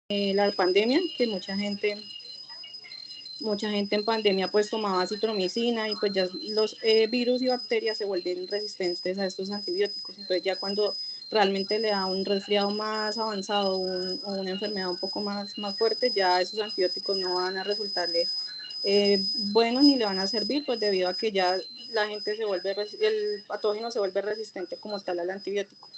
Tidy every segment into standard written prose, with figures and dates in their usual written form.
la pandemia, que mucha gente en pandemia pues tomaba acitromicina y pues ya los virus y bacterias se vuelven resistentes a estos antibióticos. Entonces ya cuando realmente le da un resfriado más avanzado o una enfermedad un poco más fuerte, ya esos antibióticos no van a resultarle buenos ni le van a servir, pues debido a que ya la gente se vuelve, el patógeno se vuelve resistente como tal al antibiótico.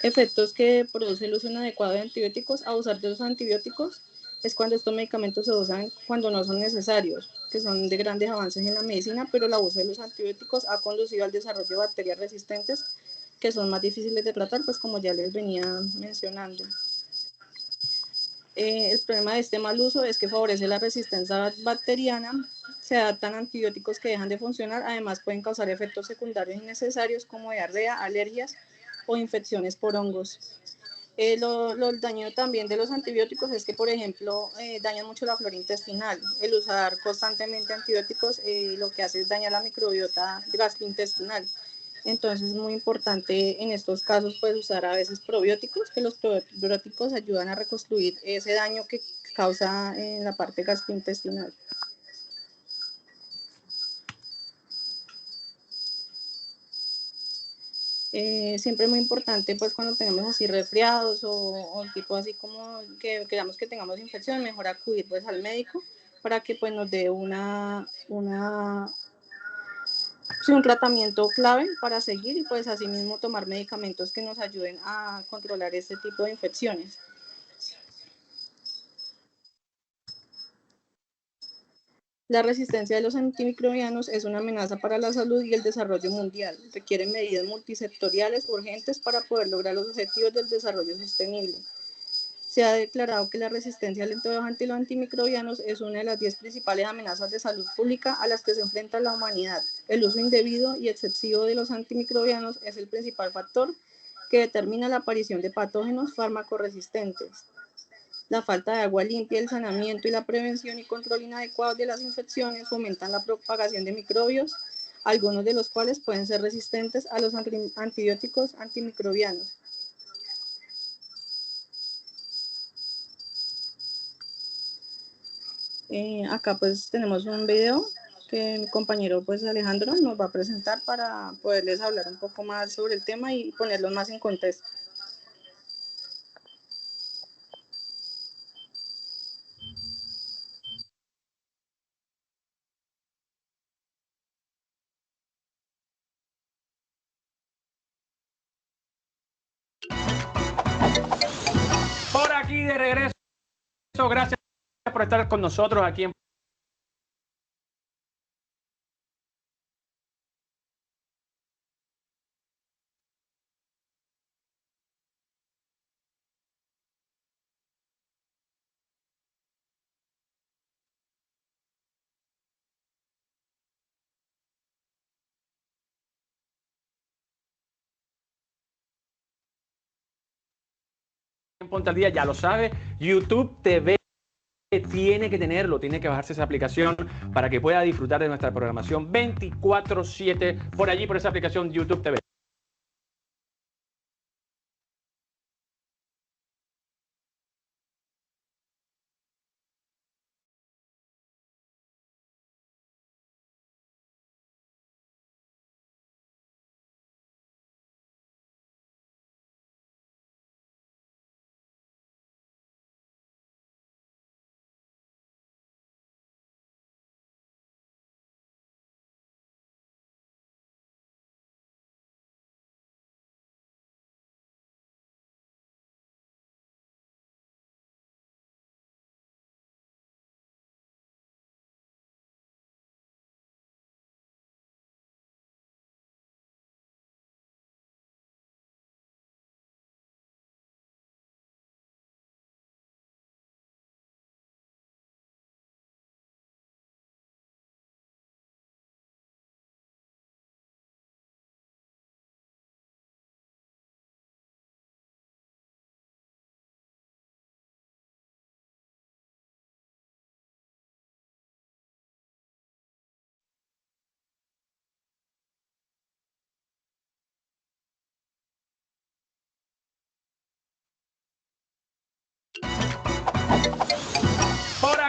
Efectos que produce el uso inadecuado de antibióticos. Abusar de los antibióticos es cuando estos medicamentos se usan cuando no son necesarios, que son de grandes avances en la medicina, pero el abuso de los antibióticos ha conducido al desarrollo de bacterias resistentes que son más difíciles de tratar, pues como ya les venía mencionando. El problema de este mal uso es que favorece la resistencia bacteriana, se adaptan antibióticos que dejan de funcionar, además pueden causar efectos secundarios innecesarios como diarrea, alergias o infecciones por hongos. El daño también de los antibióticos es que, por ejemplo, dañan mucho la flora intestinal. El usar constantemente antibióticos lo que hace es dañar la microbiota gastrointestinal. Entonces es muy importante en estos casos pues usar a veces probióticos, que los probióticos ayudan a reconstruir ese daño que causa en la parte gastrointestinal. Siempre es muy importante pues cuando tenemos así resfriados o tipo así como que queramos que tengamos infección, mejor acudir pues al médico para que pues nos dé sí, un tratamiento clave para seguir y pues así mismo tomar medicamentos que nos ayuden a controlar este tipo de infecciones. La resistencia de los antimicrobianos es una amenaza para la salud y el desarrollo mundial. Requiere medidas multisectoriales urgentes para poder lograr los objetivos del desarrollo sostenible. Se ha declarado que la resistencia ante los antimicrobianos es una de las 10 principales amenazas de salud pública a las que se enfrenta la humanidad. El uso indebido y excesivo de los antimicrobianos es el principal factor que determina la aparición de patógenos fármaco-resistentes. La falta de agua limpia, el saneamiento y la prevención y control inadecuado de las infecciones fomentan la propagación de microbios, algunos de los cuales pueden ser resistentes a los antibióticos antimicrobianos. Acá pues tenemos un video que mi compañero pues Alejandro nos va a presentar para poderles hablar un poco más sobre el tema y ponerlo más en contexto. Por aquí de regreso, gracias por estar con nosotros aquí en Ponte al Día, ya lo sabe, YouTube TV tiene que tenerlo, tiene que bajarse esa aplicación para que pueda disfrutar de nuestra programación 24/7 por allí, por esa aplicación YouTube TV.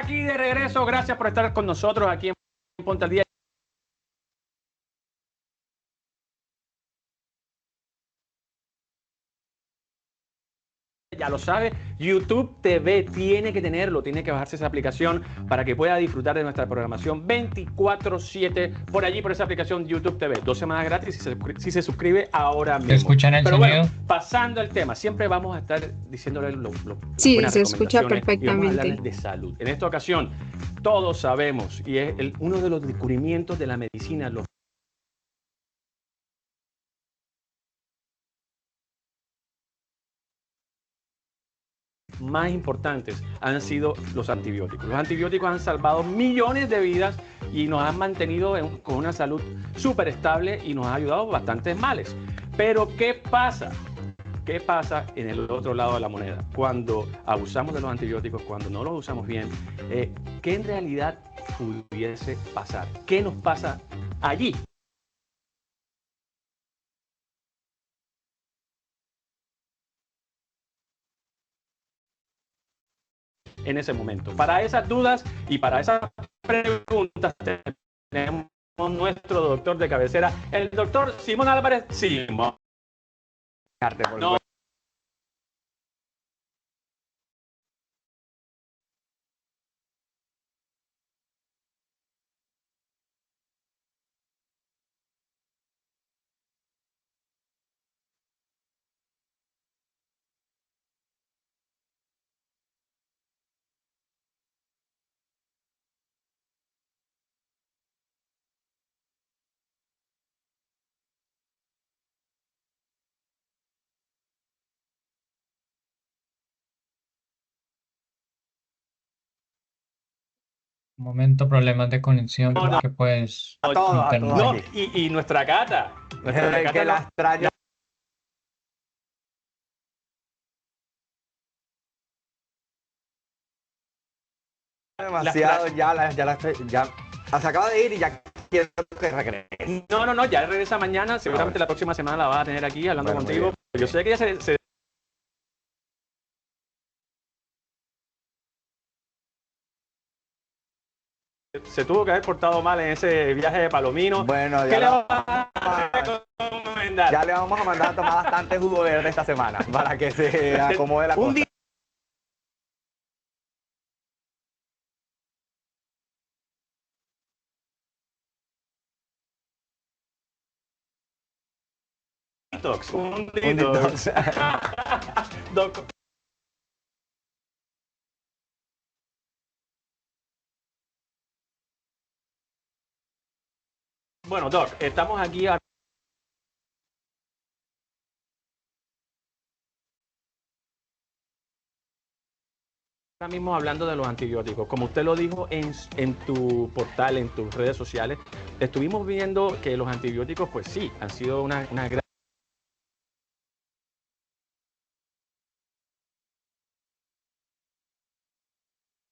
aquí de regreso. Gracias por estar con nosotros aquí en Ponte al Día. Ya lo sabe, YouTube TV tiene que tenerlo, tiene que bajarse esa aplicación para que pueda disfrutar de nuestra programación 24/7 por allí, por esa aplicación YouTube TV. 2 semanas gratis si se suscribe ahora mismo. ¿Escuchan el Pero sonido? bueno, pasando el tema, siempre vamos a estar diciéndole Sí, buenas se escucha recomendaciones y vamos a perfectamente. hablarles de salud. En esta ocasión, todos sabemos, y es uno de los descubrimientos de la medicina, los más importantes han sido los antibióticos. Los antibióticos han salvado millones de vidas y nos han mantenido con una salud súper estable y nos ha ayudado bastantes males. Pero ¿qué pasa? ¿Qué pasa en el otro lado de la moneda? Cuando abusamos de los antibióticos, cuando no los usamos bien, ¿qué en realidad pudiese pasar? ¿Qué nos pasa allí? En ese momento. Para esas dudas y para esas preguntas tenemos nuestro doctor de cabecera, el doctor Simón Álvarez. Simón. No. Un momento, problemas de conexión, No, no. porque pues A todos internet. No, aquí. y nuestra Cata. Nuestra Cata Que la extraño. Demasiado, ya se acaba de ir y ya quiero que regrese. No, ya regresa mañana. Seguramente la próxima semana la vas a tener aquí hablando Bueno, contigo. Yo sé que ella se tuvo que haber portado mal en ese viaje de Palomino. Bueno, ¿Qué ya, le vas a recomendar? ya le vamos a mandar a tomar bastante jugo verde esta semana para que se acomode la Un cosa. día detox, un detox. detox. Bueno, Doc, estamos aquí ahora mismo hablando de los antibióticos. Como usted lo dijo en tu portal, en tus redes sociales, estuvimos viendo que los antibióticos, pues sí, han sido una gran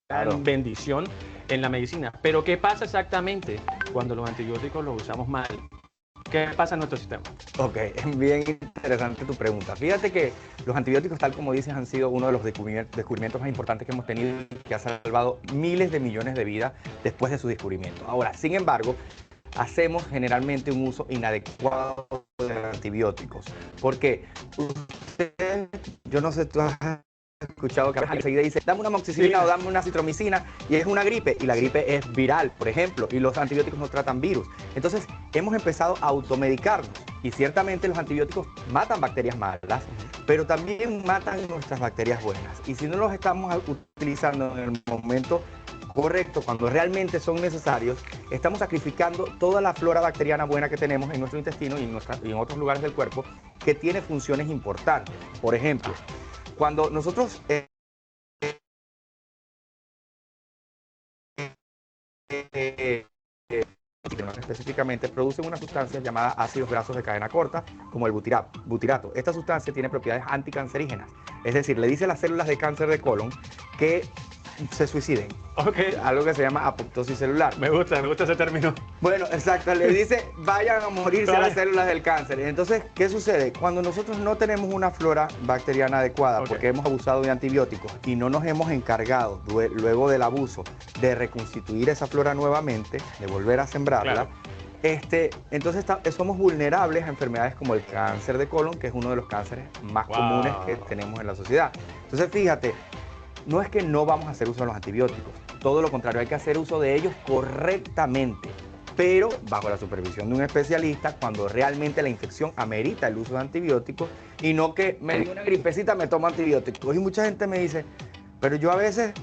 Claro. bendición en la medicina. Pero ¿qué pasa exactamente cuando los antibióticos los usamos mal? ¿Qué pasa en nuestro sistema? Ok, es bien interesante tu pregunta. Fíjate que los antibióticos, tal como dices, han sido uno de los descubrimientos más importantes que hemos tenido y que ha salvado miles de millones de vidas después de su descubrimiento. Ahora, sin embargo, hacemos generalmente un uso inadecuado de antibióticos. Porque yo no sé, tú has escuchado que enseguida dice, dame una amoxicilina o dame una citromicina y es una gripe, y la gripe es viral, por ejemplo, y los antibióticos no tratan virus. Entonces, hemos empezado a automedicarnos y ciertamente los antibióticos matan bacterias malas, pero también matan nuestras bacterias buenas. Y si no los estamos utilizando en el momento correcto, cuando realmente son necesarios, estamos sacrificando toda la flora bacteriana buena que tenemos en nuestro intestino y en otros lugares del cuerpo que tiene funciones importantes. Por ejemplo, cuando nosotros específicamente producen una sustancia llamada ácidos grasos de cadena corta, como el butirato. Esta sustancia tiene propiedades anticancerígenas, es decir, le dice a las células de cáncer de colon que se suiciden, Ok. algo que se llama apoptosis celular. Me gusta ese término. Bueno, exacto, le dice, vayan a morirse Vale. las células del cáncer. Entonces, ¿qué sucede? Cuando nosotros no tenemos una flora bacteriana adecuada, Ok. porque hemos abusado de antibióticos y no nos hemos encargado, luego del abuso, de reconstituir esa flora nuevamente, de volver a sembrarla, Claro. entonces somos vulnerables a enfermedades como el cáncer de colon, que es uno de los cánceres más Wow. comunes que tenemos en la sociedad. Entonces, fíjate, no es que no vamos a hacer uso de los antibióticos, todo lo contrario, hay que hacer uso de ellos correctamente, pero bajo la supervisión de un especialista cuando realmente la infección amerita el uso de antibióticos y no que me dio una gripecita, me tomo antibióticos. Y mucha gente me dice, pero yo a veces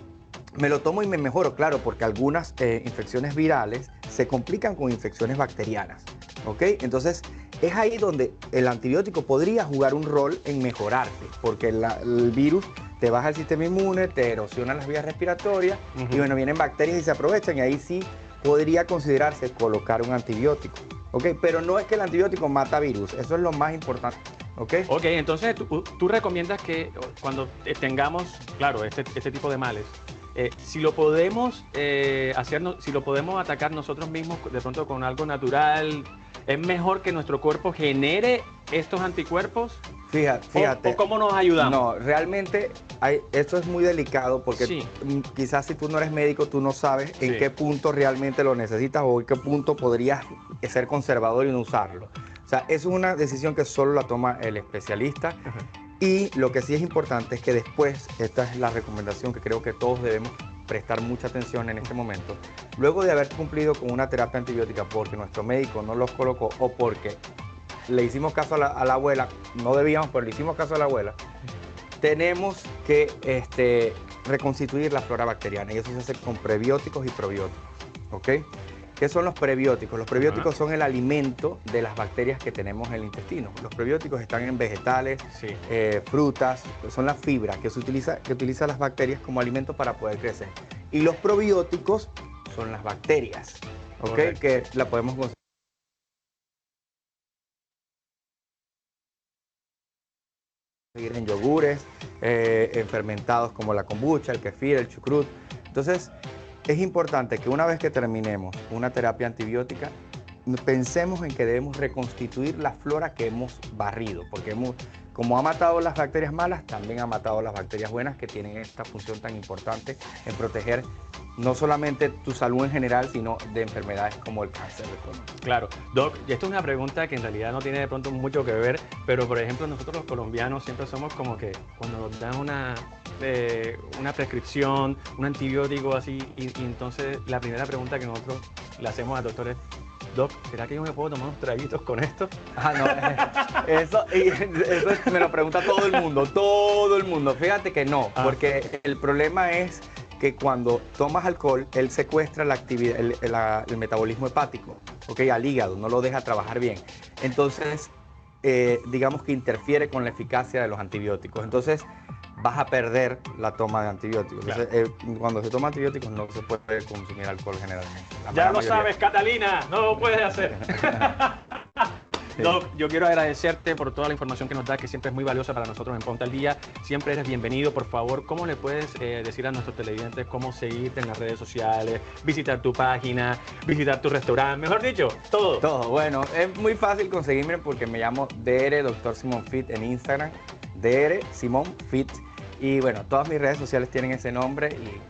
me lo tomo y me mejoro, claro, porque algunas infecciones virales se complican con infecciones bacterianas, ¿ok? Entonces, es ahí donde el antibiótico podría jugar un rol en mejorarte, porque el virus te baja el sistema inmune, te erosiona las vías respiratorias, y bueno, vienen bacterias y se aprovechan, y ahí sí podría considerarse colocar un antibiótico, ¿ok? Pero no es que el antibiótico mata virus, eso es lo más importante, ¿ok? Ok, entonces tú recomiendas que cuando tengamos, claro, este tipo de males, si lo podemos si lo podemos atacar nosotros mismos de pronto con algo natural, ¿es mejor que nuestro cuerpo genere estos anticuerpos? Fíjate. ¿O cómo nos ayudamos? No, realmente esto es muy delicado porque Sí. quizás si tú no eres médico, tú no sabes en Sí. qué punto realmente lo necesitas o en qué punto podrías ser conservador y no usarlo. O sea, eso es una decisión que solo la toma el especialista. Ajá. Y lo que sí es importante es que después, esta es la recomendación que creo que todos debemos prestar mucha atención en este momento, luego de haber cumplido con una terapia antibiótica porque nuestro médico no los colocó o porque le hicimos caso a la abuela, no debíamos, pero le hicimos caso a la abuela, tenemos que reconstituir la flora bacteriana y eso se hace con prebióticos y probióticos, ¿ok? ¿Qué son los prebióticos? Los prebióticos son el alimento de las bacterias que tenemos en el intestino. Los prebióticos están en vegetales, Sí. frutas, son las fibras que utilizan las bacterias como alimento para poder crecer. Y los probióticos son las bacterias, ¿ok? Correcto. Que la podemos conseguir en yogures, en fermentados como la kombucha, el kefir, el chucrut. Entonces, es importante que una vez que terminemos una terapia antibiótica, pensemos en que debemos reconstituir la flora que hemos barrido, porque como ha matado las bacterias malas, también ha matado las bacterias buenas que tienen esta función tan importante en proteger no solamente tu salud en general, sino de enfermedades como el cáncer de colon. Claro. Doc, y esto es una pregunta que en realidad no tiene de pronto mucho que ver, pero por ejemplo nosotros los colombianos siempre somos como que cuando nos dan una prescripción, un antibiótico así, y entonces la primera pregunta que nosotros le hacemos al doctor es, Doc, ¿será que yo me puedo tomar unos traguitos con esto? Ah, no, eso me lo pregunta todo el mundo. Fíjate que no, porque el problema es que cuando tomas alcohol, él secuestra la actividad, el metabolismo hepático, ¿okay? Al hígado, no lo deja trabajar bien. Entonces, digamos que interfiere con la eficacia de los antibióticos. Entonces, vas a perder la toma de antibióticos. Claro. Entonces, cuando se toma antibióticos no se puede consumir alcohol generalmente. La Ya gran lo mayoría. sabes, Catalina, no lo puedes hacer. Sí. Doc, yo quiero agradecerte por toda la información que nos das, que siempre es muy valiosa para nosotros en Ponte al Día. Siempre eres bienvenido. Por favor, ¿cómo le puedes decir a nuestros televidentes cómo seguirte en las redes sociales, visitar tu página, visitar tu restaurante? Mejor dicho, todo. Todo, bueno, es muy fácil conseguirme porque me llamo DR Dr. Simon Fit en Instagram, DR Simon Fit. Y bueno, todas mis redes sociales tienen ese nombre y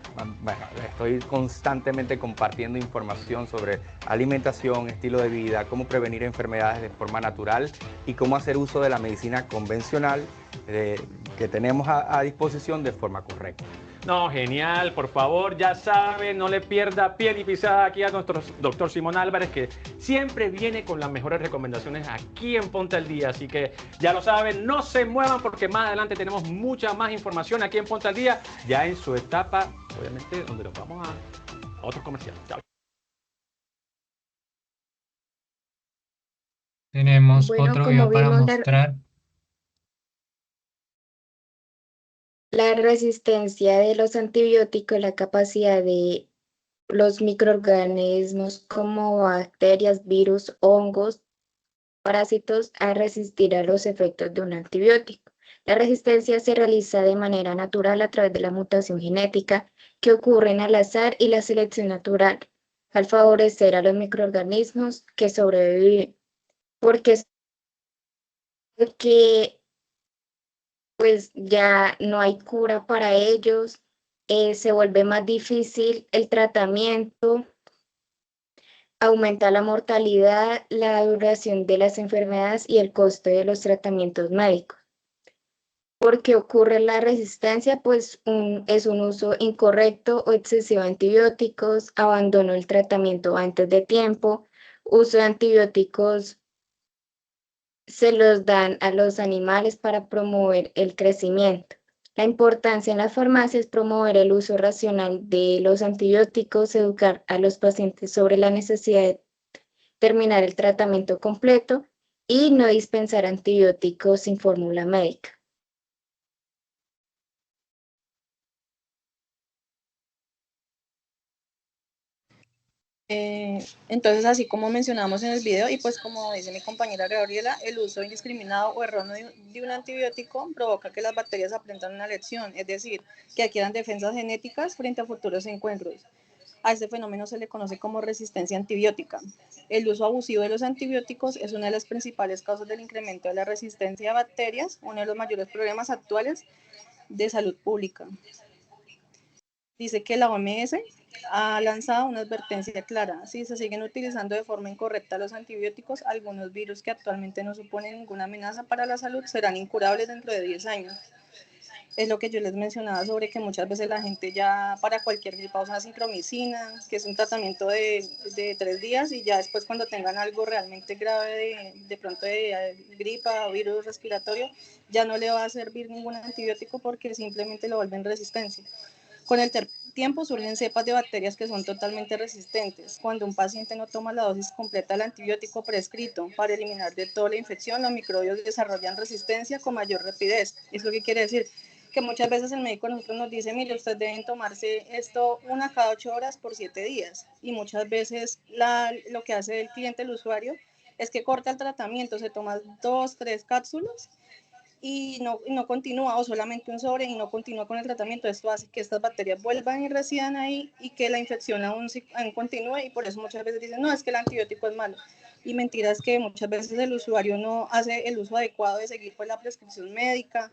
bueno, estoy constantemente compartiendo información sobre alimentación, estilo de vida, cómo prevenir enfermedades de forma natural y cómo hacer uso de la medicina convencional que tenemos a disposición de forma correcta. No, genial, por favor, ya saben, no le pierda pie ni pisada aquí a nuestro doctor Simón Álvarez, que siempre viene con las mejores recomendaciones aquí en Ponte al Día. Así que ya lo saben, no se muevan porque más adelante tenemos mucha más información aquí en Ponte al Día, ya en su etapa, obviamente, donde nos vamos a otros comerciales. Chao. Tenemos Bueno, otro como video para vimos, mostrar. la resistencia de los antibióticos, la capacidad de los microorganismos como bacterias, virus, hongos, parásitos a resistir a los efectos de un antibiótico. La resistencia se realiza de manera natural a través de la mutación genética que ocurren al azar y la selección natural, al favorecer a los microorganismos que sobreviven, porque es que pues ya no hay cura para ellos, se vuelve más difícil el tratamiento, aumenta la mortalidad, la duración de las enfermedades y el costo de los tratamientos médicos. ¿Por qué ocurre la resistencia? Pues es un uso incorrecto o excesivo de antibióticos, abandono del tratamiento antes de tiempo, uso de antibióticos se los dan a los animales para promover el crecimiento. La importancia en las farmacias es promover el uso racional de los antibióticos, educar a los pacientes sobre la necesidad de terminar el tratamiento completo y no dispensar antibióticos sin fórmula médica. Entonces, así como mencionamos en el video y pues como dice mi compañera Gabriela, el uso indiscriminado o erróneo de un antibiótico provoca que las bacterias aprendan una lección, es decir, que adquieran defensas genéticas frente a futuros encuentros. A este fenómeno se le conoce como resistencia antibiótica. El uso abusivo de los antibióticos es una de las principales causas del incremento de la resistencia a bacterias, uno de los mayores problemas actuales de salud pública. Dice que la OMS ha lanzado una advertencia clara. Si se siguen utilizando de forma incorrecta los antibióticos, algunos virus que actualmente no suponen ninguna amenaza para la salud serán incurables dentro de 10 años. Es lo que yo les mencionaba sobre que muchas veces la gente ya para cualquier gripa usa citromicina, que es un tratamiento de 3 días y ya después cuando tengan algo realmente grave de pronto de gripa o virus respiratorio, ya no le va a servir ningún antibiótico porque simplemente lo vuelven resistencia. Con el tiempo surgen cepas de bacterias que son totalmente resistentes. Cuando un paciente no toma la dosis completa del antibiótico prescrito para eliminar de toda la infección, los microbios desarrollan resistencia con mayor rapidez. ¿Eso qué quiere decir? Que muchas veces el médico a nosotros nos dice, mire, ustedes deben tomarse esto una cada 8 horas por 7 días. Y muchas veces lo que hace el cliente, el usuario, es que corta el tratamiento, se toma 2, 3 cápsulas y no continúa o solamente un sobre y no continúa con el tratamiento. Esto hace que estas bacterias vuelvan y residan ahí y que la infección aún continúe y por eso muchas veces dicen, no, es que el antibiótico es malo. Y mentira es que muchas veces el usuario no hace el uso adecuado de seguir pues la prescripción médica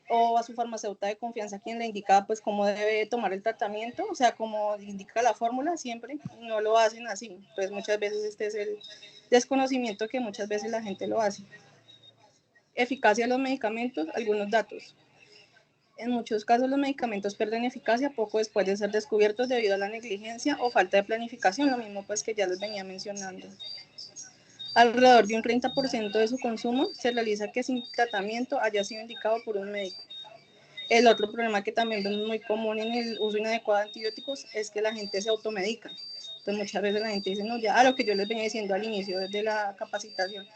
o a su farmacéutica de confianza quien le indica pues cómo debe tomar el tratamiento, o sea, como indica la fórmula siempre, no lo hacen así. Entonces muchas veces este es el desconocimiento que muchas veces la gente lo hace. Eficacia de los medicamentos, algunos datos. En muchos casos los medicamentos pierden eficacia poco después de ser descubiertos debido a la negligencia o falta de planificación, lo mismo pues que ya les venía mencionando. Alrededor de un 30% de su consumo se realiza que sin tratamiento haya sido indicado por un médico. El otro problema que también es muy común en el uso inadecuado de antibióticos es que la gente se automedica. Entonces muchas veces la gente dice, no, ya lo que yo les venía diciendo al inicio de la capacitación,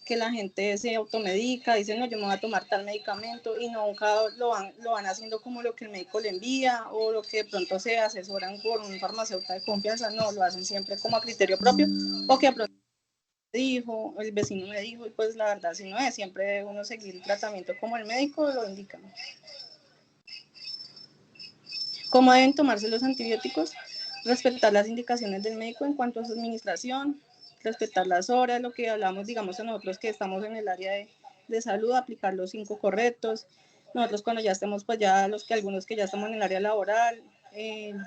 que la gente se automedica, dice, no, yo me voy a tomar tal medicamento y nunca lo van haciendo como lo que el médico le envía o lo que de pronto se asesoran por un farmacéutico de confianza, no, lo hacen siempre como a criterio propio o que de pronto dijo, el vecino me dijo y pues la verdad si no es, siempre debe uno seguir el tratamiento como el médico lo indica. ¿Cómo deben tomarse los antibióticos? Respetar las indicaciones del médico en cuanto a su administración, respetar las horas, lo que hablamos, digamos, a nosotros que estamos en el área de salud, aplicar los 5 correctos. Nosotros cuando ya estemos, pues ya algunos que ya estamos en el área laboral,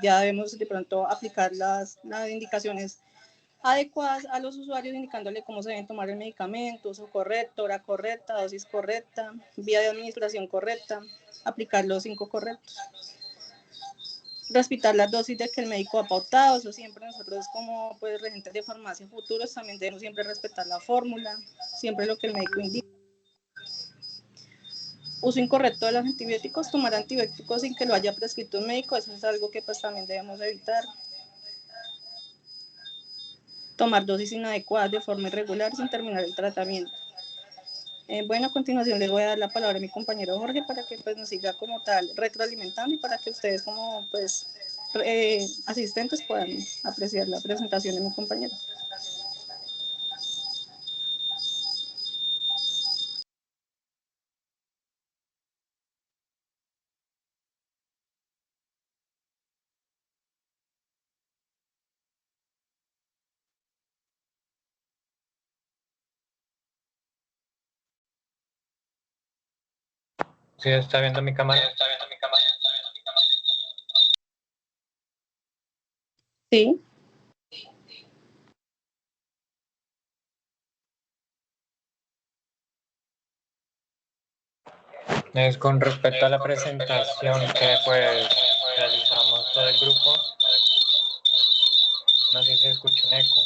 ya debemos de pronto aplicar las indicaciones adecuadas a los usuarios, indicándole cómo se deben tomar el medicamento, uso correcto, hora correcta, dosis correcta, vía de administración correcta, aplicar los 5 correctos. Respetar las dosis de que el médico ha pautado, eso siempre nosotros como pues regentes de farmacia futuros también debemos siempre respetar la fórmula, siempre lo que el médico indica. Uso incorrecto de los antibióticos, tomar antibióticos sin que lo haya prescrito un médico, eso es algo que pues también debemos evitar. Tomar dosis inadecuadas de forma irregular sin terminar el tratamiento. Bueno, a continuación le voy a dar la palabra a mi compañero Jorge para que pues nos siga como tal retroalimentando y para que ustedes como pues asistentes puedan apreciar la presentación de mi compañero. ¿Sí está viendo mi cámara? Sí. Es con respecto a la presentación que pues realizamos todo el grupo. No sé si se escucha un eco.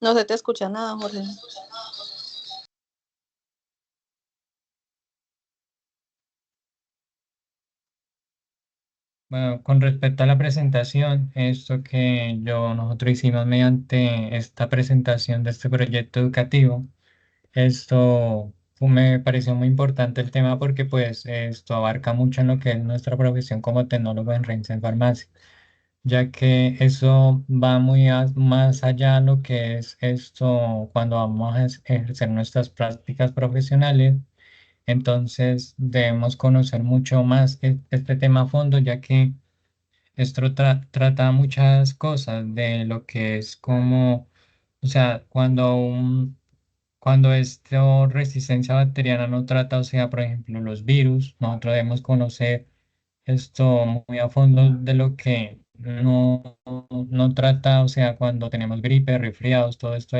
No se te escucha nada, Jorge. Bueno, con respecto a la presentación, esto que nosotros hicimos mediante esta presentación de este proyecto educativo, me pareció muy importante el tema porque pues esto abarca mucho en lo que es nuestra profesión como tecnólogo en Rensa en farmacia, ya que eso va más allá de lo que es esto cuando vamos a ejercer nuestras prácticas profesionales. Entonces debemos conocer mucho más este tema a fondo, ya que esto trata muchas cosas de lo que es como, o sea, cuando esto resistencia bacteriana no trata, o sea, por ejemplo, los virus, nosotros debemos conocer esto muy a fondo de lo que no trata, o sea, cuando tenemos gripe, resfriados, todo esto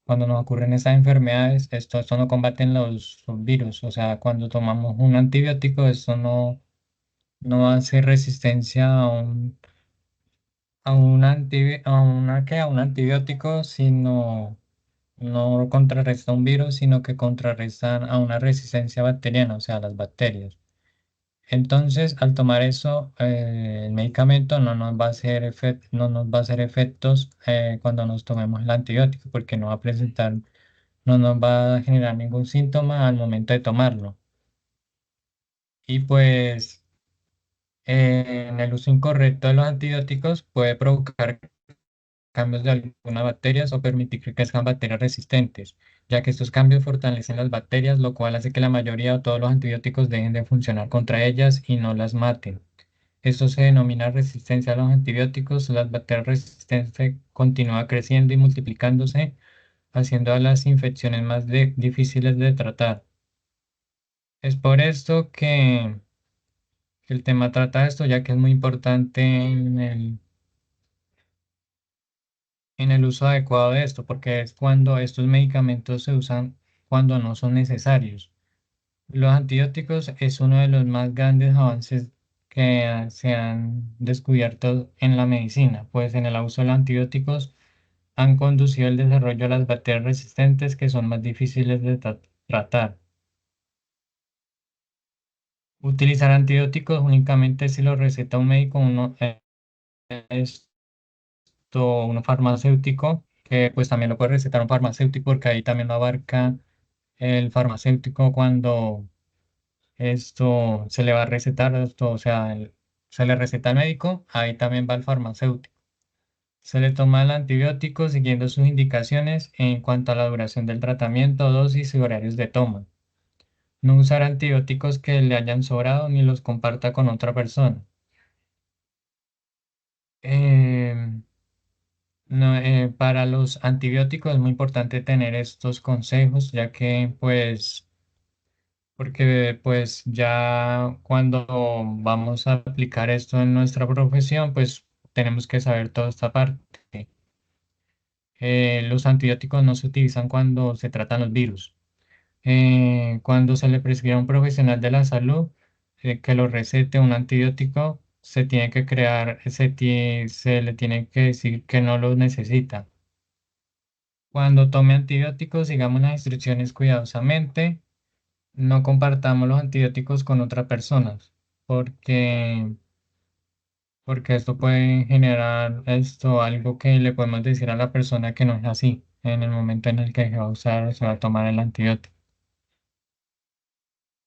cuando nos ocurren estas enfermedades, esto no combaten los virus, o sea, cuando tomamos un antibiótico, esto no hace resistencia a un antibiótico, sino no contrarresta un virus, sino que contrarrestan a una resistencia bacteriana, o sea, a las bacterias. Entonces, al tomar eso, el medicamento no nos va a hacer efectos cuando nos tomemos el antibiótico, porque no nos va a generar ningún síntoma al momento de tomarlo. Y pues, en el uso incorrecto de los antibióticos puede provocar cambios de algunas bacterias o permitir que crezcan bacterias resistentes, ya que estos cambios fortalecen las bacterias, lo cual hace que la mayoría o todos los antibióticos dejen de funcionar contra ellas y no las maten. Esto se denomina resistencia a los antibióticos. Las bacterias resistentes continúan creciendo y multiplicándose, haciendo a las infecciones más difíciles de tratar. Es por esto que el tema trata esto, ya que es muy importante en el uso adecuado de esto, porque es cuando estos medicamentos se usan cuando no son necesarios. Los antibióticos es uno de los más grandes avances que se han descubierto en la medicina, pues en el uso de los antibióticos han conducido el desarrollo de las bacterias resistentes que son más difíciles de tratar. Utilizar antibióticos únicamente si lo receta un médico, es un farmacéutico, que pues también lo puede recetar un farmacéutico porque ahí también lo abarca el farmacéutico cuando esto se le va a recetar, o sea, se le receta al médico, ahí también va el farmacéutico. Se le toma el antibiótico siguiendo sus indicaciones en cuanto a la duración del tratamiento, dosis y horarios de toma. No usar antibióticos que le hayan sobrado ni los comparta con otra persona. Em, No, para los antibióticos es muy importante tener estos consejos, ya que porque pues ya cuando vamos a aplicar esto en nuestra profesión, pues tenemos que saber toda esta parte. Los antibióticos no se utilizan cuando se tratan los virus. Cuando se le prescribe a un profesional de la salud que lo recete un antibiótico, se tiene que crear, se le tiene que decir que no lo necesita. Cuando tome antibióticos, sigamos las instrucciones cuidadosamente. No compartamos los antibióticos con otras personas, porque, porque esto puede generar algo que le podemos decir a la persona que no es así en el momento en el que se va a usar o se va a tomar el antibiótico.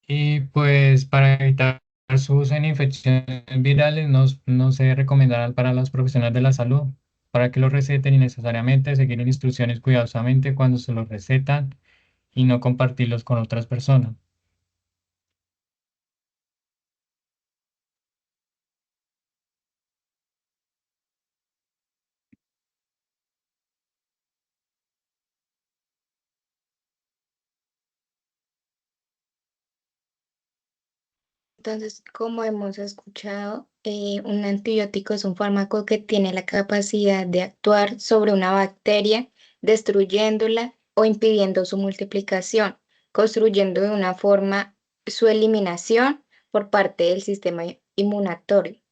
Y pues para evitar su uso en infecciones virales, no se recomendará para los profesionales de la salud para que lo receten innecesariamente, seguir instrucciones cuidadosamente cuando se los recetan y no compartirlos con otras personas. Entonces, como hemos escuchado, un antibiótico es un fármaco que tiene la capacidad de actuar sobre una bacteria, destruyéndola o impidiendo su multiplicación, construyendo de una forma su eliminación por parte del sistema inmunatorio.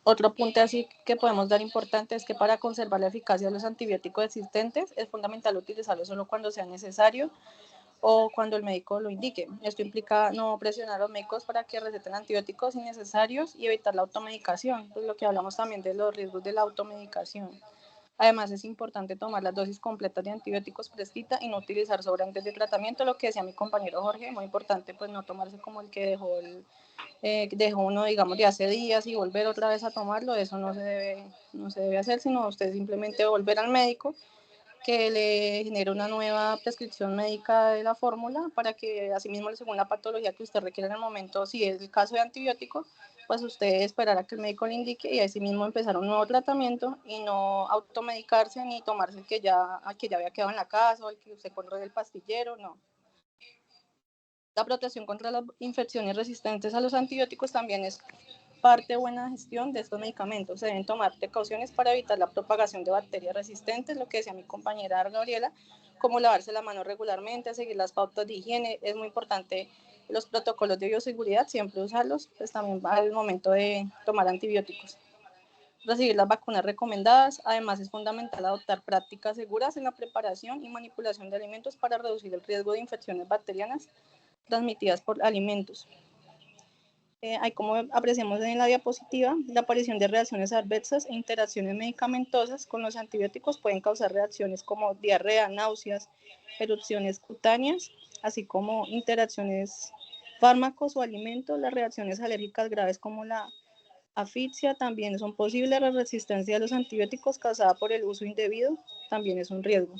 Otro apunte así que podemos dar importante es que para conservar la eficacia de los antibióticos existentes es fundamental utilizarlos solo cuando sea necesario o cuando el médico lo indique. Esto implica no presionar a los médicos para que receten antibióticos innecesarios y evitar la automedicación, pues lo que hablamos también de los riesgos de la automedicación. Además, es importante tomar las dosis completas de antibióticos prescritas y no utilizar sobrantes de tratamiento, lo que decía mi compañero Jorge, muy importante, pues no tomarse como el que dejó uno, digamos, de hace días y volver otra vez a tomarlo, eso no se debe hacer, sino usted simplemente volver al médico que le genere una nueva prescripción médica de la fórmula para que asimismo, según la patología que usted requiere en el momento, si es el caso de antibiótico, pues usted esperará que el médico le indique y asimismo empezar un nuevo tratamiento y no automedicarse ni tomarse el que ya había quedado en la casa o el que usted compró del pastillero, no. La protección contra las infecciones resistentes a los antibióticos también es parte de buena gestión de estos medicamentos. Se deben tomar precauciones para evitar la propagación de bacterias resistentes, lo que decía mi compañera Gabriela, como lavarse las manos regularmente, seguir las pautas de higiene. Es muy importante los protocolos de bioseguridad, siempre usarlos, pues también al momento de tomar antibióticos. Recibir las vacunas recomendadas. Además, es fundamental adoptar prácticas seguras en la preparación y manipulación de alimentos para reducir el riesgo de infecciones bacterianas transmitidas por alimentos. Hay como apreciamos en la diapositiva, la aparición de reacciones adversas e interacciones medicamentosas con los antibióticos pueden causar reacciones como diarrea, náuseas, erupciones cutáneas, así como interacciones fármacos o alimentos. Las reacciones alérgicas graves como la asfixia también son posibles. La resistencia a los antibióticos causada por el uso indebido también es un riesgo.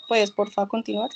¿Puedes, por favor, continuar?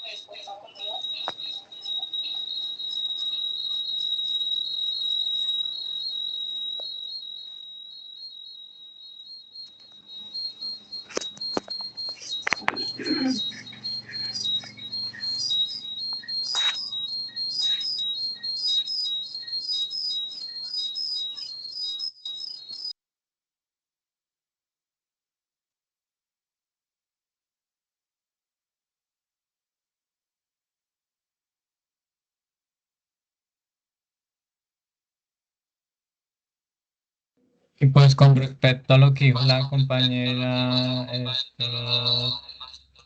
Y pues con respecto a lo que dijo la compañera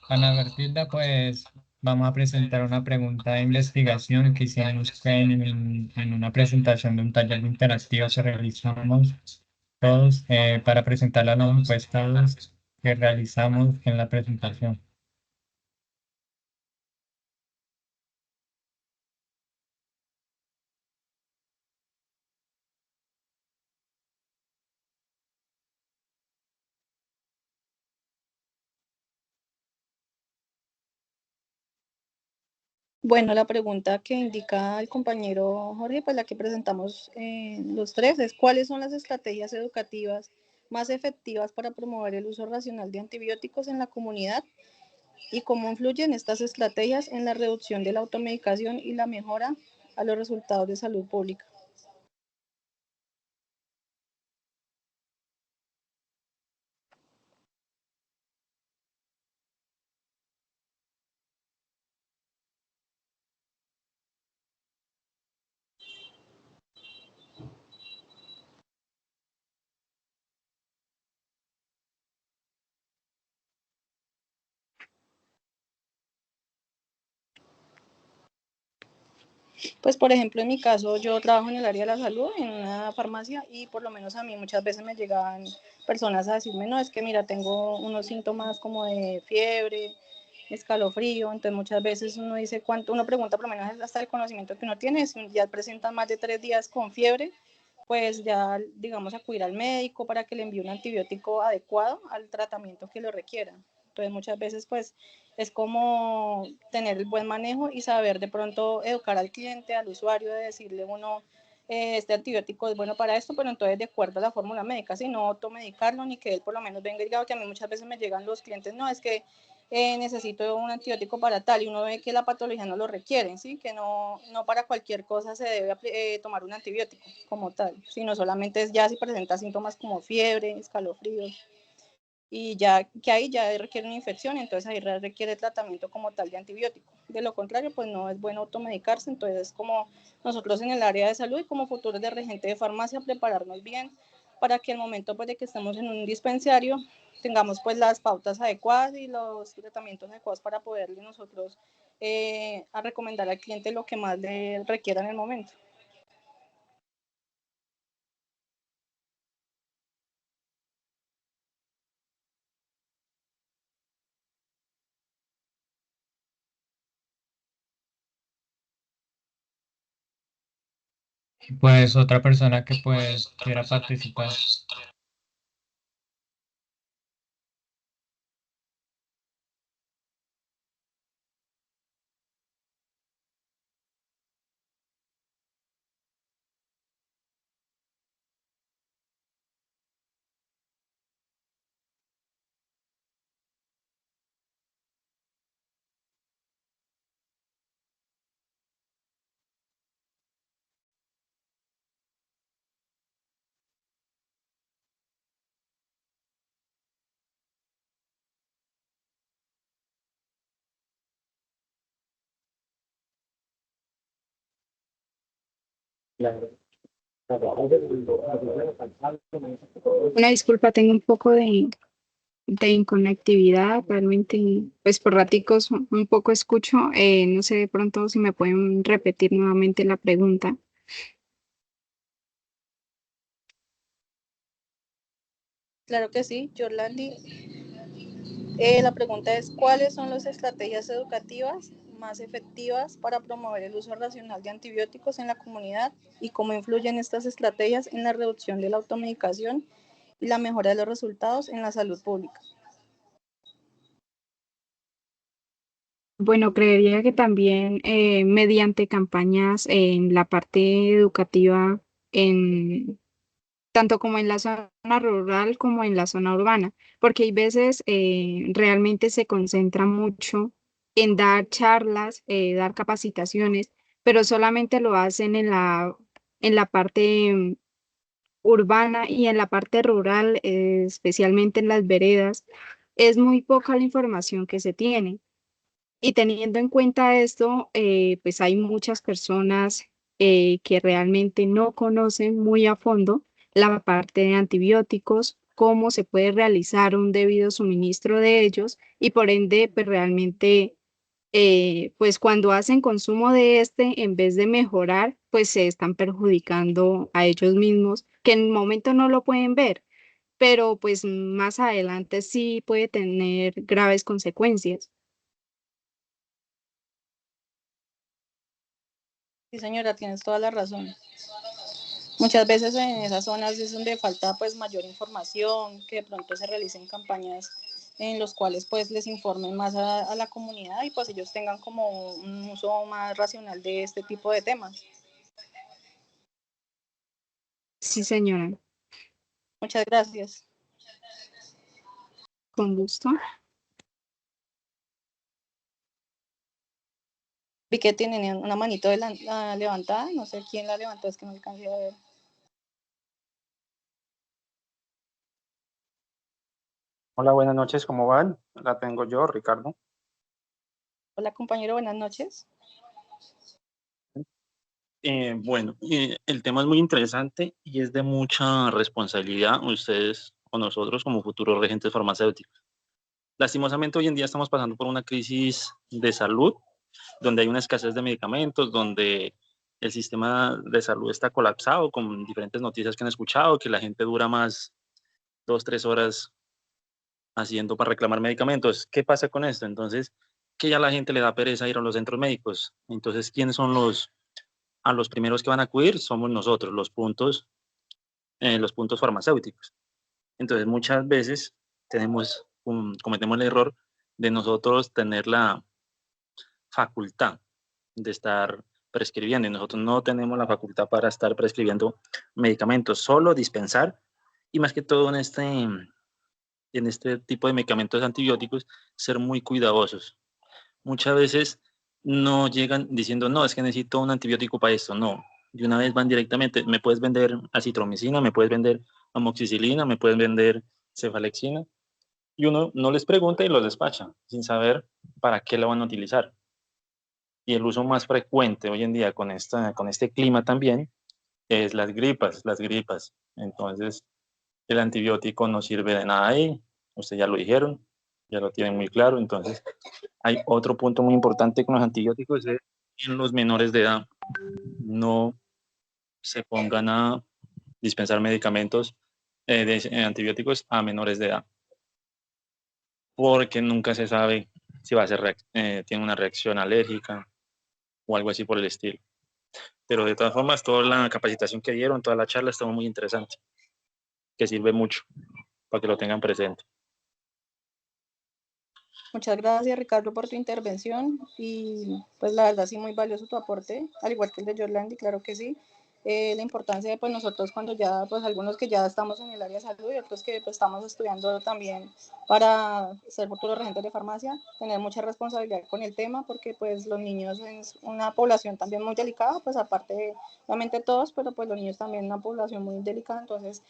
Ana Bertilda, pues vamos a presentar una pregunta de investigación que hicimos en una presentación de un taller interactivo que realizamos todos para presentar las encuestas que realizamos en la presentación. Bueno, la pregunta que indica el compañero Jorge, pues la que presentamos los tres, es ¿cuáles son las estrategias educativas más efectivas para promover el uso racional de antibióticos en la comunidad y cómo influyen estas estrategias en la reducción de la automedicación y la mejora a los resultados de salud pública. Pues por ejemplo, en mi caso, yo trabajo en el área de la salud, en una farmacia, y por lo menos a mí muchas veces me llegaban personas a decirme, no, es que mira, tengo unos síntomas como de fiebre, escalofrío, entonces muchas veces uno dice cuánto, uno pregunta por lo menos hasta el conocimiento que uno tiene, si ya presentan más de 3 días con fiebre, pues ya digamos acudir al médico para que le envíe un antibiótico adecuado al tratamiento que lo requiera. Entonces muchas veces pues es como tener el buen manejo y saber de pronto educar al cliente, al usuario, de decirle uno, este antibiótico es bueno para esto, pero entonces de acuerdo a la fórmula médica, si no automedicarlo, ni que él por lo menos venga y diga, que a mí muchas veces me llegan los clientes, no, es que necesito un antibiótico para tal, y uno ve que la patología no lo requiere, ¿sí? Que no para cualquier cosa se debe tomar un antibiótico como tal, sino solamente es ya si presenta síntomas como fiebre, escalofríos, y ya que ahí ya requiere una infección, entonces ahí requiere tratamiento como tal de antibiótico. De lo contrario, pues no es bueno automedicarse, entonces como nosotros en el área de salud y como futuros de regente de farmacia, prepararnos bien para que al momento pues de que estemos en un dispensario tengamos pues las pautas adecuadas y los tratamientos adecuados para poderle nosotros a recomendar al cliente lo que más le requiera en el momento. Y pues otra persona que pues quiera participar. Una disculpa, tengo un poco de inconectividad, realmente, pues por raticos un poco escucho, no sé de pronto si me pueden repetir nuevamente la pregunta. Claro que sí, Yorlandi. La pregunta es, ¿cuáles son las estrategias educativas más efectivas para promover el uso racional de antibióticos en la comunidad y cómo influyen estas estrategias en la reducción de la automedicación y la mejora de los resultados en la salud pública? Bueno, creería que también mediante campañas en la parte educativa, en, tanto como en la zona rural como en la zona urbana, porque hay veces realmente se concentra mucho en dar charlas, dar capacitaciones, pero solamente lo hacen en la parte urbana y en la parte rural, especialmente en las veredas, es muy poca la información que se tiene. Y teniendo en cuenta esto, pues hay muchas personas que realmente no conocen muy a fondo la parte de antibióticos, cómo se puede realizar un debido suministro de ellos y por ende, pues realmente, pues cuando hacen consumo de este, en vez de mejorar, pues se están perjudicando a ellos mismos, que en el momento no lo pueden ver, pero pues más adelante sí puede tener graves consecuencias. Sí, señora, tienes toda la razón. Muchas veces en esas zonas es donde falta pues mayor información, que de pronto se realicen campañas en los cuales pues les informen más a la comunidad y pues ellos tengan como un uso más racional de este tipo de temas. Sí, señora. Muchas gracias. Con gusto. Vi que tienen una manito levantada, no sé quién la levantó, es que no alcancé a ver. Hola, buenas noches, ¿cómo van? La tengo yo, Ricardo. Hola compañero, buenas noches. Bueno, el tema es muy interesante y es de mucha responsabilidad ustedes o nosotros como futuros regentes farmacéuticos. Lastimosamente hoy en día estamos pasando por una crisis de salud, donde hay una escasez de medicamentos, donde el sistema de salud está colapsado con diferentes noticias que han escuchado, que la gente dura más 2, 3 horas haciendo para reclamar medicamentos. ¿Qué pasa con esto? Entonces, que ya la gente le da pereza ir a los centros médicos. Entonces, ¿quiénes son a los primeros que van a acudir? Somos nosotros, los puntos farmacéuticos. Entonces, muchas veces cometemos el error de nosotros tener la facultad de estar prescribiendo y nosotros no tenemos la facultad para estar prescribiendo medicamentos, solo dispensar y más que todo en este tipo de medicamentos antibióticos, ser muy cuidadosos. Muchas veces no llegan diciendo, no, es que necesito un antibiótico para esto. No, de una vez van directamente, me puedes vender acitromicina, me puedes vender amoxicilina, me puedes vender cefalexina. Y uno no les pregunta y los despacha, sin saber para qué lo van a utilizar. Y el uso más frecuente hoy en día con este clima también es las gripas, las gripas. Entonces, el antibiótico no sirve de nada ahí, ustedes ya lo dijeron, ya lo tienen muy claro. Entonces, hay otro punto muy importante con los antibióticos, es en los menores de edad. No se pongan a dispensar medicamentos antibióticos a menores de edad, porque nunca se sabe si va a ser tiene una reacción alérgica o algo así por el estilo. Pero de todas formas, toda la capacitación que dieron, toda la charla estuvo muy interesante, que sirve mucho para que lo tengan presente. Muchas gracias Ricardo por tu intervención y pues la verdad sí muy valioso tu aporte, al igual que el de Yorlandi, claro que sí. La importancia de pues nosotros cuando ya pues algunos que ya estamos en el área de salud y otros que pues estamos estudiando también para ser futuros regentes de farmacia, tener mucha responsabilidad con el tema porque pues los niños es una población también muy delicada, pues aparte de obviamente todos, pero pues los niños también una población muy delicada, entonces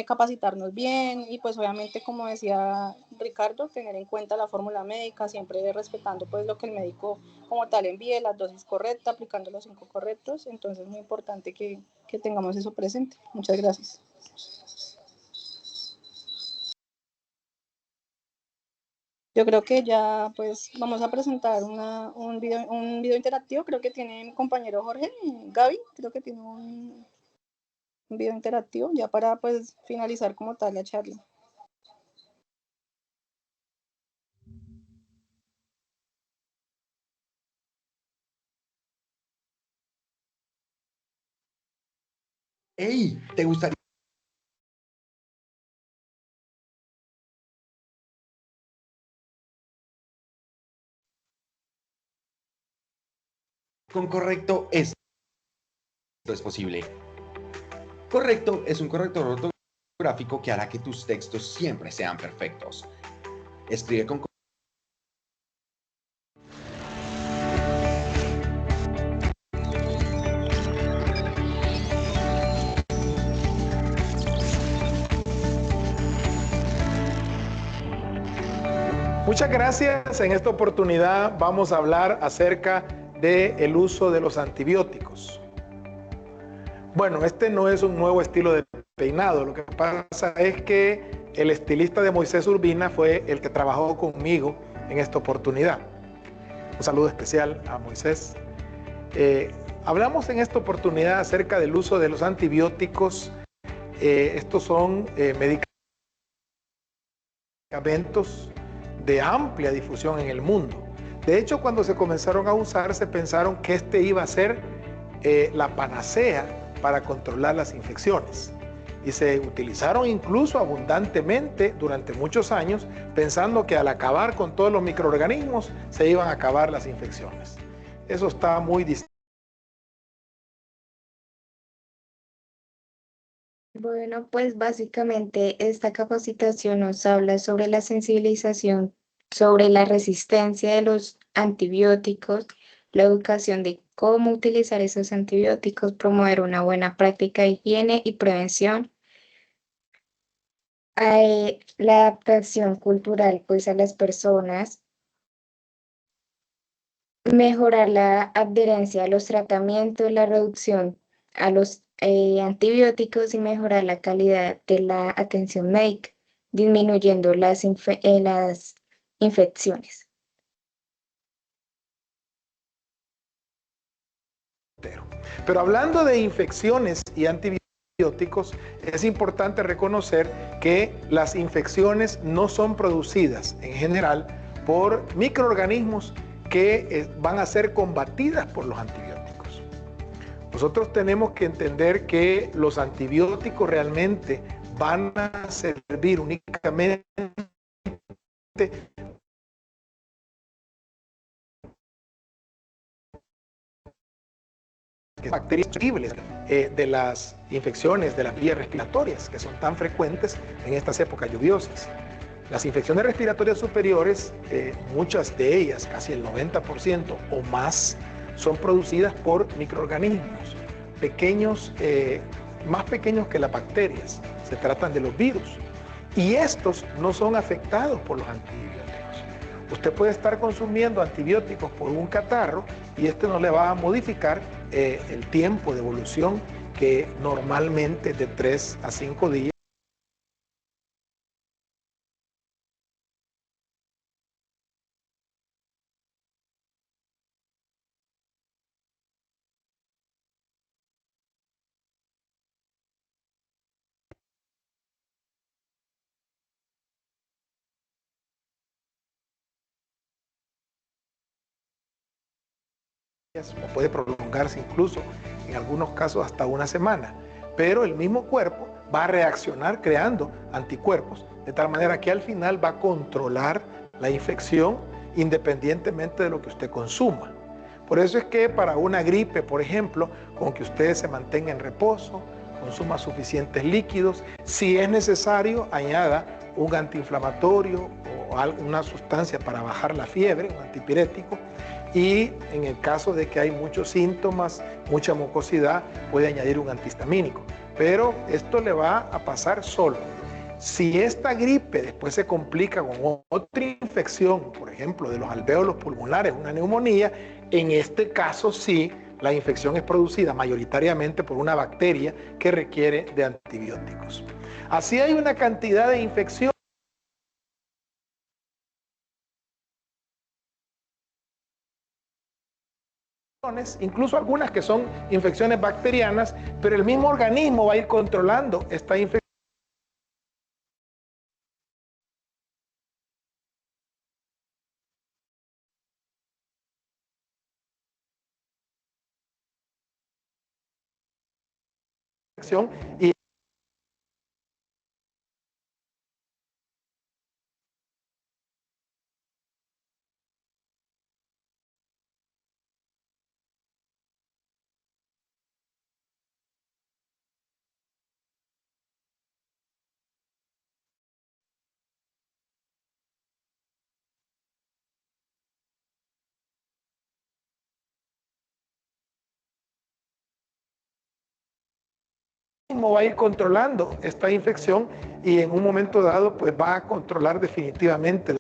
capacitarnos bien y pues obviamente como decía Ricardo, tener en cuenta la fórmula médica, siempre respetando pues lo que el médico como tal envíe, la dosis correcta, aplicando los 5 correctos, entonces es muy importante que tengamos eso presente. Muchas gracias. Yo creo que ya pues vamos a presentar un video interactivo, creo que tiene mi compañero Jorge, Gaby, creo que tiene un video interactivo ya para pues finalizar como tal la charla. Hey, ¿te gustaría? Con correcto esto es posible. Correcto es un corrector ortográfico que hará que tus textos siempre sean perfectos. Escribe con Muchas gracias. En esta oportunidad vamos a hablar acerca del uso de los antibióticos. Bueno, este no es un nuevo estilo de peinado. Lo que pasa es que el estilista de Moisés Urbina fue el que trabajó conmigo en esta oportunidad. Un saludo especial a Moisés. Hablamos en esta oportunidad acerca del uso de los antibióticos. Estos son medicamentos de amplia difusión en el mundo. De hecho, cuando se comenzaron a usar, se pensaron que este iba a ser la panacea para controlar las infecciones. Y se utilizaron incluso abundantemente durante muchos años, pensando que al acabar con todos los microorganismos, se iban a acabar las infecciones. Eso está muy distante Bueno, pues básicamente esta capacitación nos habla sobre la sensibilización, sobre la resistencia de los antibióticos, la educación de cómo utilizar esos antibióticos, promover una buena práctica de higiene y prevención, la adaptación cultural pues a las personas, mejorar la adherencia a los tratamientos, la reducción a los antibióticos y mejorar la calidad de la atención médica, disminuyendo las infecciones. Pero hablando de infecciones y antibióticos, es importante reconocer que las infecciones no son producidas en general por microorganismos que van a ser combatidas por los antibióticos. Nosotros tenemos que entender que los antibióticos realmente van a servir únicamente bacterias posibles de las infecciones de las vías respiratorias, que son tan frecuentes en estas épocas lluviosas. Las infecciones respiratorias superiores, muchas de ellas, casi el 90% o más, son producidas por microorganismos pequeños, más pequeños que las bacterias. Se tratan de los virus. Y estos no son afectados por los antibióticos. Usted puede estar consumiendo antibióticos por un catarro y este no le va a modificar el tiempo de evolución, que normalmente es de 3 a 5 días. O puede prolongarse incluso en algunos casos hasta una semana, pero el mismo cuerpo va a reaccionar creando anticuerpos, de tal manera que al final va a controlar la infección independientemente de lo que usted consuma. Por eso es que para una gripe, por ejemplo, con que usted se mantenga en reposo, consuma suficientes líquidos, si es necesario, añada un antiinflamatorio o alguna sustancia para bajar la fiebre, un antipirético. Y en el caso de que hay muchos síntomas, mucha mucosidad, puede añadir un antihistamínico. Pero esto le va a pasar solo. Si esta gripe después se complica con otra infección, por ejemplo, de los alvéolos pulmonares, una neumonía, en este caso sí, la infección es producida mayoritariamente por una bacteria que requiere de antibióticos. Así hay una cantidad de infecciones, incluso algunas que son infecciones bacterianas, pero el mismo organismo va a ir controlando esta infección. Y va a ir controlando esta infección y en un momento dado pues va a controlar definitivamente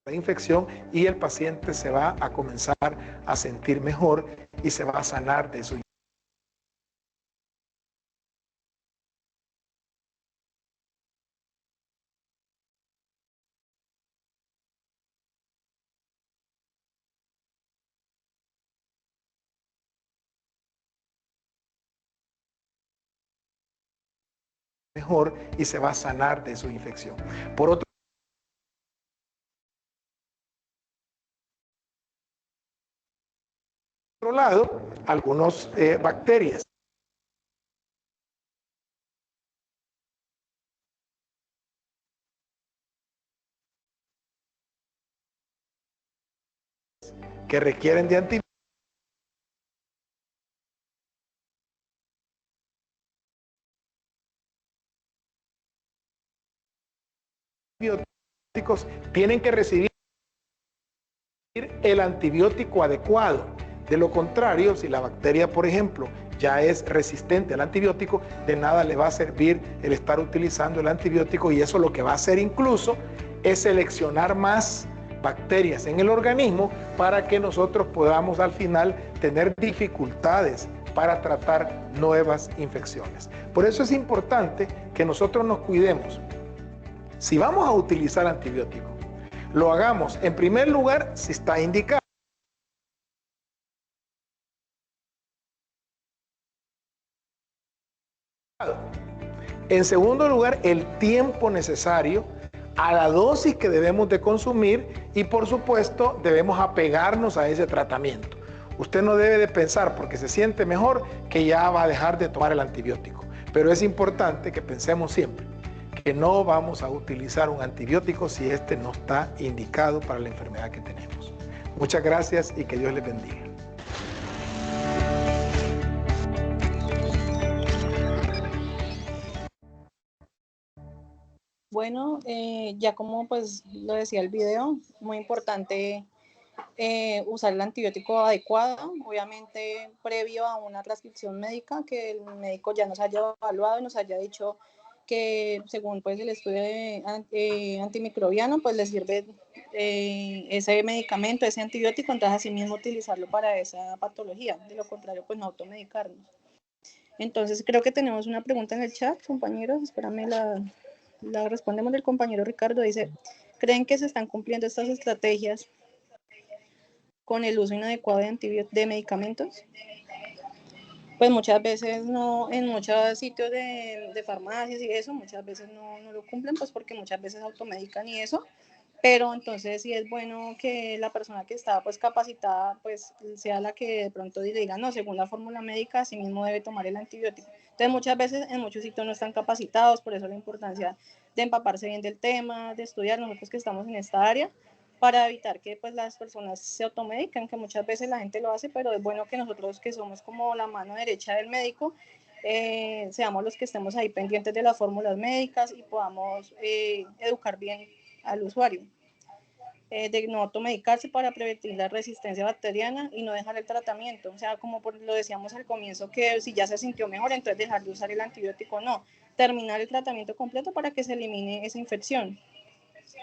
la infección y el paciente se va a comenzar a sentir mejor y se va a sanar de su mejor y se va a sanar de su infección. Por otro lado, algunas bacterias que requieren de antibióticos tienen que recibir el antibiótico adecuado. De lo contrario, si la bacteria, por ejemplo, ya es resistente al antibiótico, de nada le va a servir el estar utilizando el antibiótico, y eso lo que va a hacer incluso es seleccionar más bacterias en el organismo para que nosotros podamos al final tener dificultades para tratar nuevas infecciones. Por eso es importante que nosotros nos cuidemos. Si vamos a utilizar antibiótico, lo hagamos en primer lugar si está indicado. En segundo lugar, el tiempo necesario, a la dosis que debemos de consumir, y por supuesto debemos apegarnos a ese tratamiento. Usted no debe de pensar porque se siente mejor que ya va a dejar de tomar el antibiótico, pero es importante que pensemos siempre que no vamos a utilizar un antibiótico si este no está indicado para la enfermedad que tenemos. Muchas gracias y que Dios les bendiga. Bueno, ya como pues lo decía el video, muy importante usar el antibiótico adecuado, obviamente previo a una prescripción médica, que el médico ya nos haya evaluado y nos haya dicho que según pues el estudio antimicrobiano pues le sirve ese medicamento, ese antibiótico, entonces así mismo utilizarlo para esa patología, de lo contrario pues no automedicarnos. Entonces creo que tenemos una pregunta en el chat, compañeros, espérame, la respondemos del compañero Ricardo. Dice, ¿creen que se están cumpliendo estas estrategias con el uso inadecuado de medicamentos? Pues muchas veces no, en muchos sitios de farmacias y eso, muchas veces no lo cumplen, pues porque muchas veces automedican y eso, pero entonces sí es bueno que la persona que está pues capacitada pues sea la que de pronto diga, no, según la fórmula médica, así mismo debe tomar el antibiótico. Entonces muchas veces en muchos sitios no están capacitados, por eso la importancia de empaparse bien del tema, de estudiar, nosotros que estamos en esta área, para evitar que pues las personas se automediquen, que muchas veces la gente lo hace, pero es bueno que nosotros que somos como la mano derecha del médico, seamos los que estemos ahí pendientes de las fórmulas médicas y podamos educar bien al usuario, de no automedicarse para prevenir la resistencia bacteriana y no dejar el tratamiento, o sea, como lo decíamos al comienzo, que si ya se sintió mejor, entonces dejar de usar el antibiótico, no, terminar el tratamiento completo para que se elimine esa infección,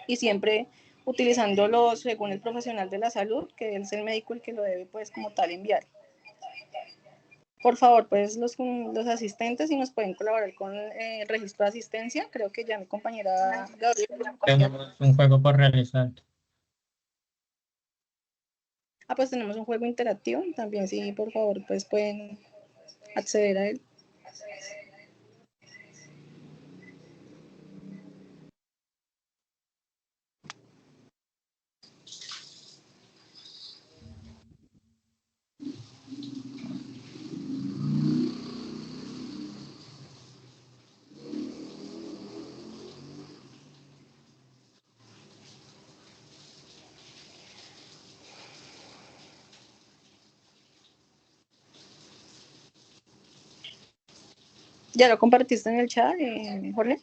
y siempre utilizándolo según el profesional de la salud, que es el médico el que lo debe pues como tal enviar. Por favor, pues los asistentes, si nos pueden colaborar con el registro de asistencia, creo que ya mi compañera Gabriela. Tenemos un juego por realizar. Pues tenemos un juego interactivo, también sí, por favor, pues pueden acceder a él. ¿Ya lo compartiste en el chat, Jorge?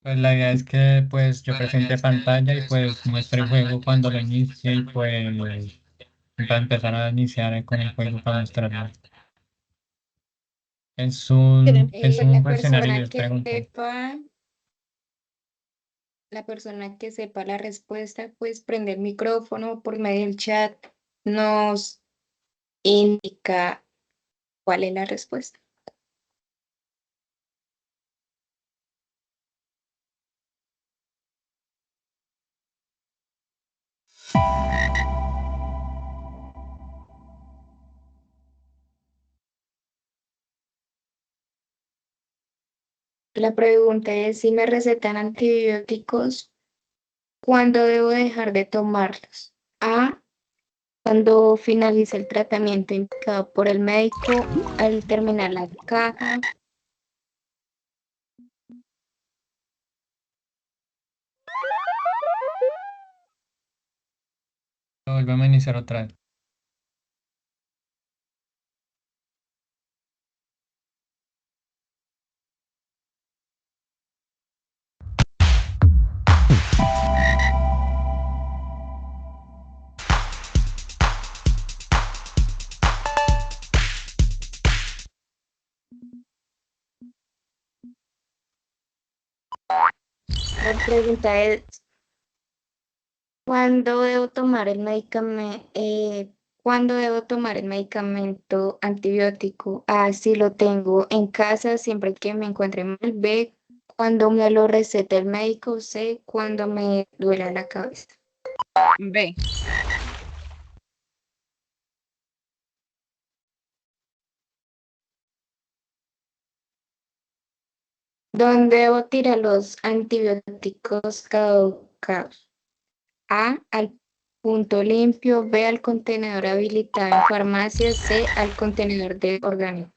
Pues la idea es que pues yo presente pantalla y pues muestre el juego cuando lo inicie y pues para empezar a iniciar con el juego para mostrarlo. Es un la cuestionario y persona les que pregunto. La persona que sepa la respuesta, pues prende el micrófono por medio del chat nos indica cuál es la respuesta. La pregunta es si me recetan antibióticos, ¿cuándo debo dejar de tomarlos? A, cuando finalice el tratamiento indicado por el médico al terminar la caja. Volvemos a iniciar otra vez. La pregunta es, ¿cuándo debo tomar el medicamento? ¿Cuándo debo tomar el medicamento antibiótico? A, si lo tengo en casa siempre que me encuentre mal. B, cuando me lo receta el médico. C, cuando me duela la cabeza. B. ¿Dónde debo tirar los antibióticos caducados? A, al punto limpio. B, al contenedor habilitado en farmacia. C, al contenedor de orgánico.